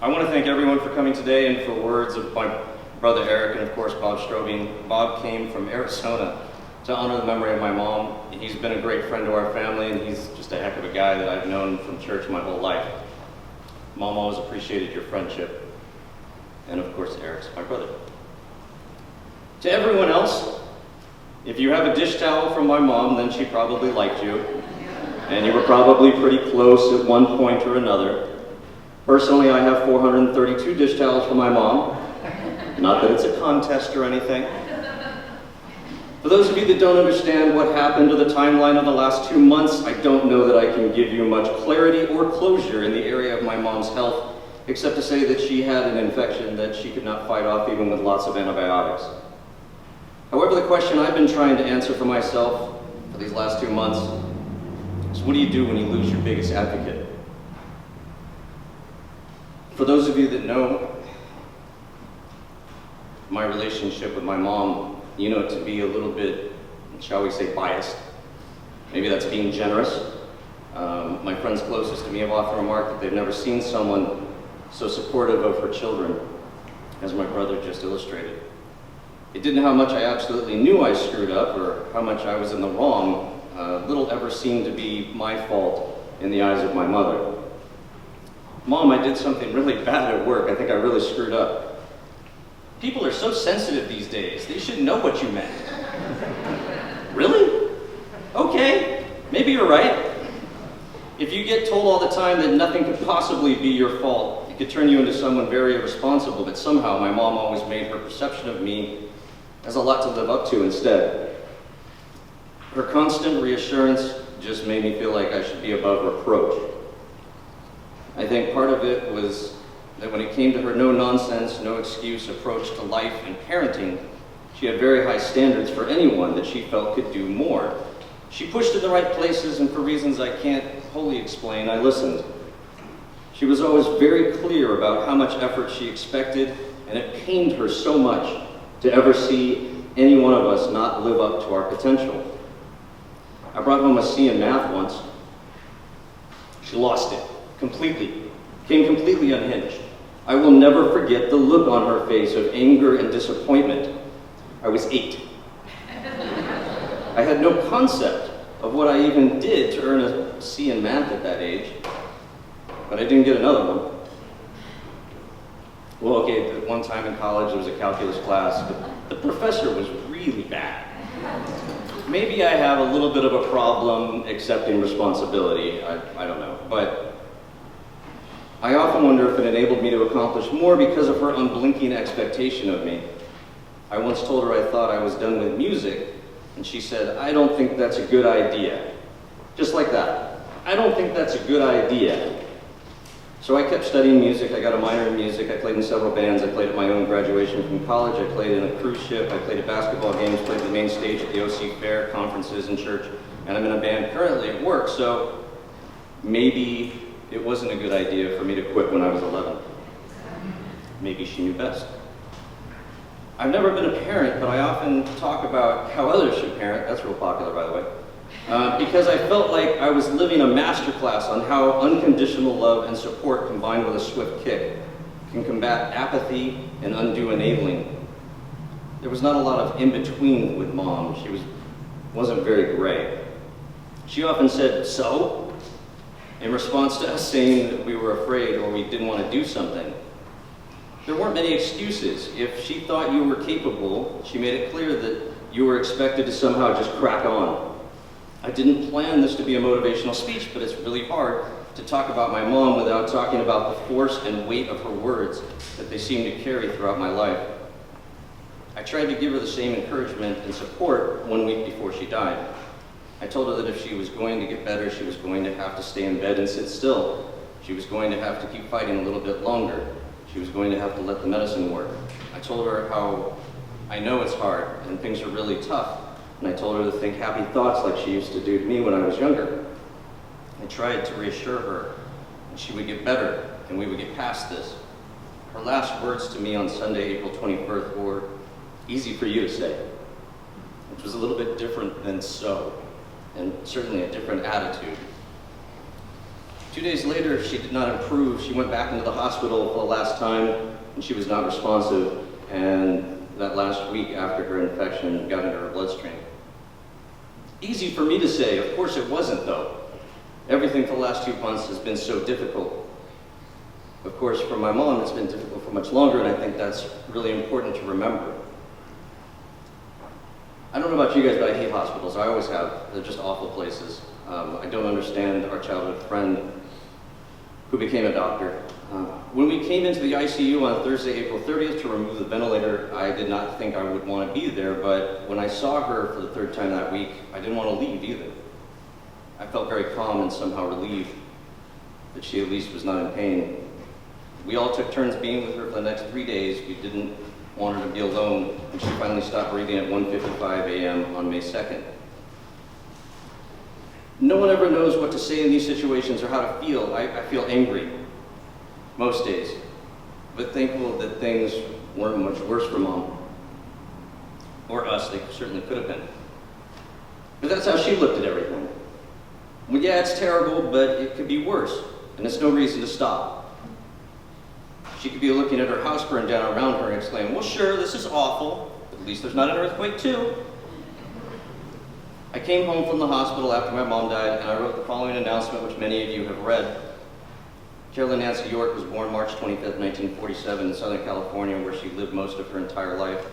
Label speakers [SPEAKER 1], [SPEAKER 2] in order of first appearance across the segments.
[SPEAKER 1] I want to thank everyone for coming today and for words of my brother Eric and of course Bob Strobing. Bob came from Arizona to honor the memory of my mom. He's been a great friend to our family and he's just a heck of a guy that I've known from church my whole life. Mom always appreciated your friendship. And of course Eric's my brother. To everyone else, if you have a dish towel from my mom, then she probably liked you. And you were probably pretty close at one point or another. Personally, I have 432 dish towels from my mom. Not that it's a contest or anything. For those of you that don't understand what happened to the timeline of the last 2 months, I don't know that I can give you much clarity or closure in the area of my mom's health, except to say that she had an infection that she could not fight off even with lots of antibiotics. However, the question I've been trying to answer for myself for these last 2 months is, what do you do when you lose your biggest advocate? For those of you that know my relationship with my mom, you know it to be a little bit, shall we say, biased. Maybe that's being generous. My friends closest to me have often remarked that they've never seen someone so supportive of her children as my brother just illustrated. It didn't how much I absolutely knew I screwed up or how much I was in the wrong. Little ever seemed to be my fault in the eyes of my mother. Mom, I did something really bad at work. I think I really screwed up. People are so sensitive these days. They should know what you meant. Really? Okay, maybe you're right. If you get told all the time that nothing could possibly be your fault, it could turn you into someone very irresponsible, but somehow my mom always made her perception of me as a lot to live up to instead. Her constant reassurance just made me feel like I should be above reproach. I think part of it was that when it came to her no-nonsense, no-excuse approach to life and parenting, she had very high standards for anyone that she felt could do more. She pushed in the right places, and for reasons I can't wholly explain, I listened. She was always very clear about how much effort she expected, and it pained her so much to ever see any one of us not live up to our potential. I brought home a C in math once. She lost it. Completely. Came completely unhinged. I will never forget the look on her face of anger and disappointment. I was 8. I had no concept of what I even did to earn a C in math at that age, but I didn't get another one. Well, okay, one time in college there was a calculus class, but the professor was really bad. Maybe I have a little bit of a problem accepting responsibility, I don't know, but I often wonder if it enabled me to accomplish more because of her unblinking expectation of me. I once told her I thought I was done with music, and she said, "I don't think that's a good idea." Just like that. I don't think that's a good idea. So I kept studying music. I got a minor in music. I played in several bands. I played at my own graduation from college. I played in a cruise ship. I played at basketball games, played the main stage at the OC Fair, conferences, and church. And I'm in a band currently at work, so maybe it wasn't a good idea for me to quit when I was 11. Maybe she knew best. I've never been a parent, but I often talk about how others should parent. That's real popular, by the way. Because I felt like I was living a masterclass on how unconditional love and support combined with a swift kick can combat apathy and undue enabling. There was not a lot of in-between with Mom. She wasn't very gray. She often said, "So?" in response to us saying that we were afraid or we didn't want to do something. There weren't many excuses. If she thought you were capable, she made it clear that you were expected to somehow just crack on. I didn't plan this to be a motivational speech, but it's really hard to talk about my mom without talking about the force and weight of her words that they seem to carry throughout my life. I tried to give her the same encouragement and support 1 week before she died. I told her that if she was going to get better, she was going to have to stay in bed and sit still. She was going to have to keep fighting a little bit longer. She was going to have to let the medicine work. I told her how I know it's hard and things are really tough, and I told her to think happy thoughts like she used to do to me when I was younger. I tried to reassure her that she would get better and we would get past this. Her last words to me on Sunday, April 21st were, "Easy for you to say," which was a little bit different than "so," and certainly a different attitude. 2 days later, she did not improve. She went back into the hospital for the last time, and she was not responsive, and that last week after her infection got into her bloodstream. Easy for me to say, of course it wasn't though. Everything for the last 2 months has been so difficult. Of course, for my mom, it's been difficult for much longer, and I think that's really important to remember. I don't know about you guys, but I hate hospitals. I always have. They're just awful places. I don't understand our childhood friend who became a doctor. When we came into the ICU on Thursday, April 30th to remove the ventilator, I did not think I would want to be there, but when I saw her for the 3rd time that week, I didn't want to leave either. I felt very calm and somehow relieved that she at least was not in pain. We all took turns being with her for the next 3 days. We didn't want her to be alone, and she finally stopped breathing at 1:55 a.m. on May 2nd. No one ever knows what to say in these situations or how to feel. I feel angry most days, but thankful that things weren't much worse for Mom. Or us, they certainly could have been. But that's how she looked at everything. Well, yeah, it's terrible, but it could be worse, and it's no reason to stop. She could be looking at her house burn down around her and exclaiming, well, sure, this is awful, but at least there's not an earthquake too. I came home from the hospital after my mom died, and I wrote the following announcement, which many of you have read. Carolyn Nancy York was born March 25th, 1947 in Southern California, where she lived most of her entire life.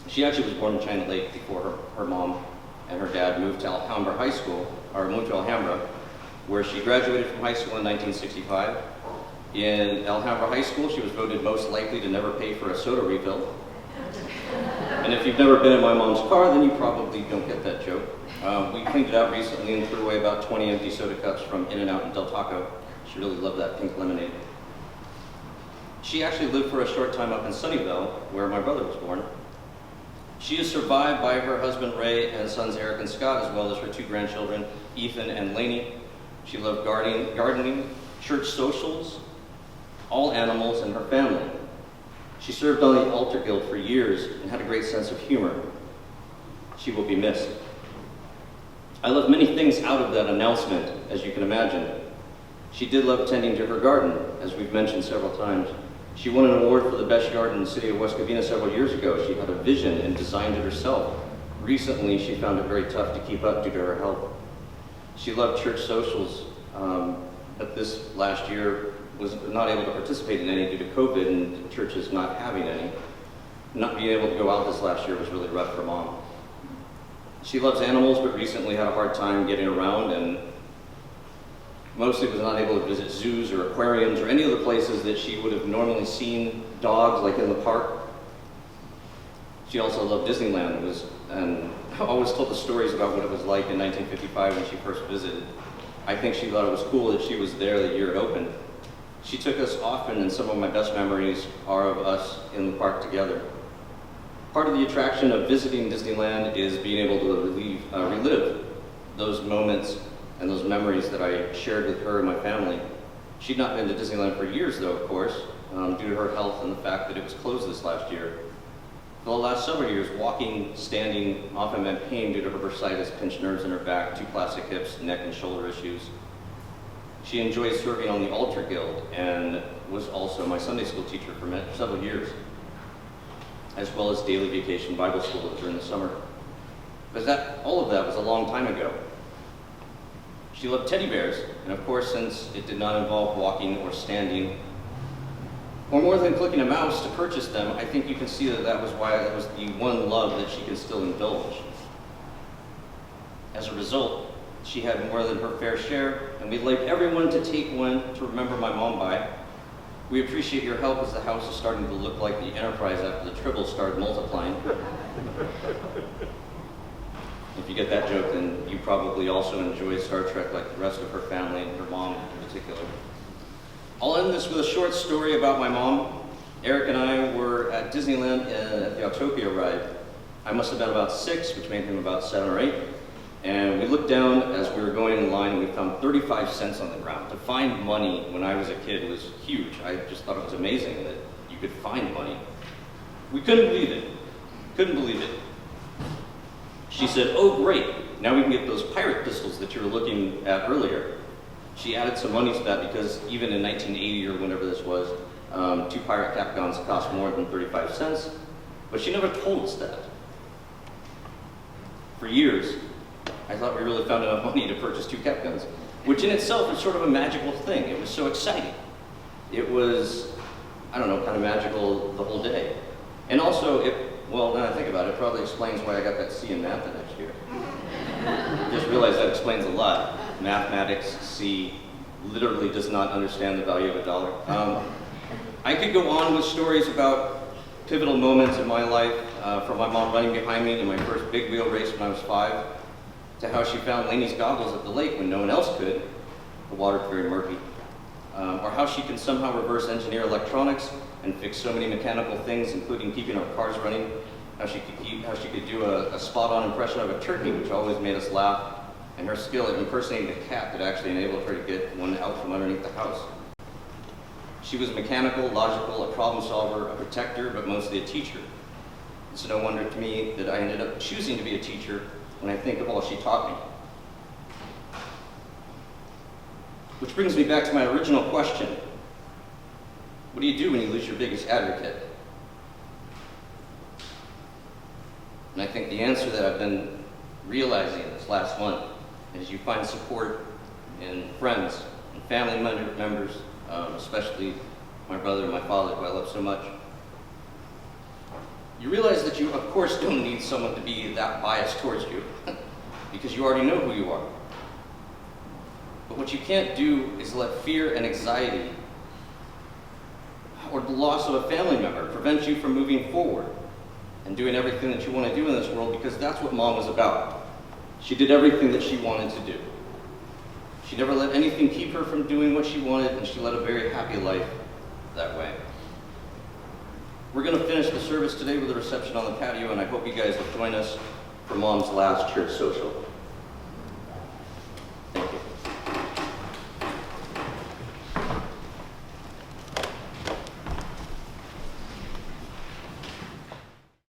[SPEAKER 1] She actually was born in China Lake before her mom and her dad moved to Alhambra High School, or moved to Alhambra, where she graduated from high school in 1965. In Alhambra High School, she was voted most likely to never pay for a soda refill. And if you've never been in my mom's car, then you probably don't get that joke. We cleaned it out recently and threw away about 20 empty soda cups from In-N-Out and Del Taco. She really loved that pink lemonade. She actually lived for a short time up in Sunnyvale, where my brother was born. She is survived by her husband Ray and sons Eric and Scott, as well as her 2 grandchildren, Ethan and Lainey. She loved gardening, church socials, all animals, and her family. She served on the altar guild for years and had a great sense of humor. She will be missed. I left many things out of that announcement, as you can imagine. She did love tending to her garden, as we've mentioned several times. She won an award for the best garden in the city of West Covina several years ago. She had a vision and designed it herself. Recently, she found it very tough to keep up due to her health. She loved church socials, but this last year was not able to participate in any due to COVID and churches not having any. Not being able to go out this last year was really rough for Mom. She loves animals, but recently had a hard time getting around and mostly was not able to visit zoos or aquariums or any of the places that she would have normally seen dogs, like in the park. She also loved Disneyland and always told the stories about what it was like in 1955 when she first visited. I think she thought it was cool that she was there the year it opened. She took us often, and some of my best memories are of us in the park together. Part of the attraction of visiting Disneyland is being able to relive those moments and those memories that I shared with her and my family. She'd not been to Disneyland for years though, of course, due to her health and the fact that it was closed this last year. For the last several years, walking, standing often meant pain due to her bursitis, pinched nerves in her back, 2 plastic hips, neck and shoulder issues. She enjoyed serving on the altar guild and was also my Sunday school teacher for several years, as well as daily vacation Bible school during the summer. But all of that was a long time ago. She loved teddy bears, and of course, since it did not involve walking or standing, or more than clicking a mouse to purchase them, I think you can see that that was the one love that she can still indulge. As a result, she had more than her fair share, and we'd like everyone to take one to remember my mom by. We appreciate your help as the house is starting to look like the Enterprise after the Tribbles started multiplying. If you get that joke, then you probably also enjoyed Star Trek like the rest of her family and her mom in particular. I'll end this with a short story about my mom. Eric and I were at Disneyland at the Autopia ride. I must have been about 6, which made him about 7 or 8. And we looked down as we were going in line, and we found 35 cents on the ground. To find money when I was a kid was huge. I just thought it was amazing that you could find money. We couldn't believe it. Couldn't believe it. She said, "Oh great, now we can get those pirate pistols that you were looking at earlier." She added some money to that because even in 1980 or whenever this was, 2 pirate cap guns cost more than 35 cents, but she never told us that. For years, I thought we really found enough money to purchase 2 cap guns, which in itself is sort of a magical thing. It was so exciting. It was, I don't know, kind of magical the whole day. And also, well, now I think about it, it probably explains why I got that C in math the next year. Just realized that explains a lot. Mathematics, C, literally does not understand the value of a dollar. I could go on with stories about pivotal moments in my life, from my mom running behind me in my first big wheel race when I was 5, to how she found Laney's goggles at the lake when no one else could. The water's very murky. Or how she can somehow reverse engineer electronics and fix so many mechanical things, including keeping our cars running. How she could do a spot-on impression of a turkey, which always made us laugh. And her skill at impersonating a cat that actually enabled her to get one out from underneath the house. She was mechanical, logical, a problem solver, a protector, but mostly a teacher. It's no wonder to me that I ended up choosing to be a teacher when I think of all she taught me. Which brings me back to my original question. What do you do when you lose your biggest advocate? And I think the answer that I've been realizing this last month is you find support in friends and family members, especially my brother and my father, who I love so much. You realize that you, of course, don't need someone to be that biased towards you, because you already know who you are. But what you can't do is let fear and anxiety or the loss of a family member prevent you from moving forward and doing everything that you want to do in this world, because that's what Mom was about. She did everything that she wanted to do. She never let anything keep her from doing what she wanted, and she led a very happy life that way. We're going to finish the service today with a reception on the patio, and I hope you guys will join us for Mom's last church social.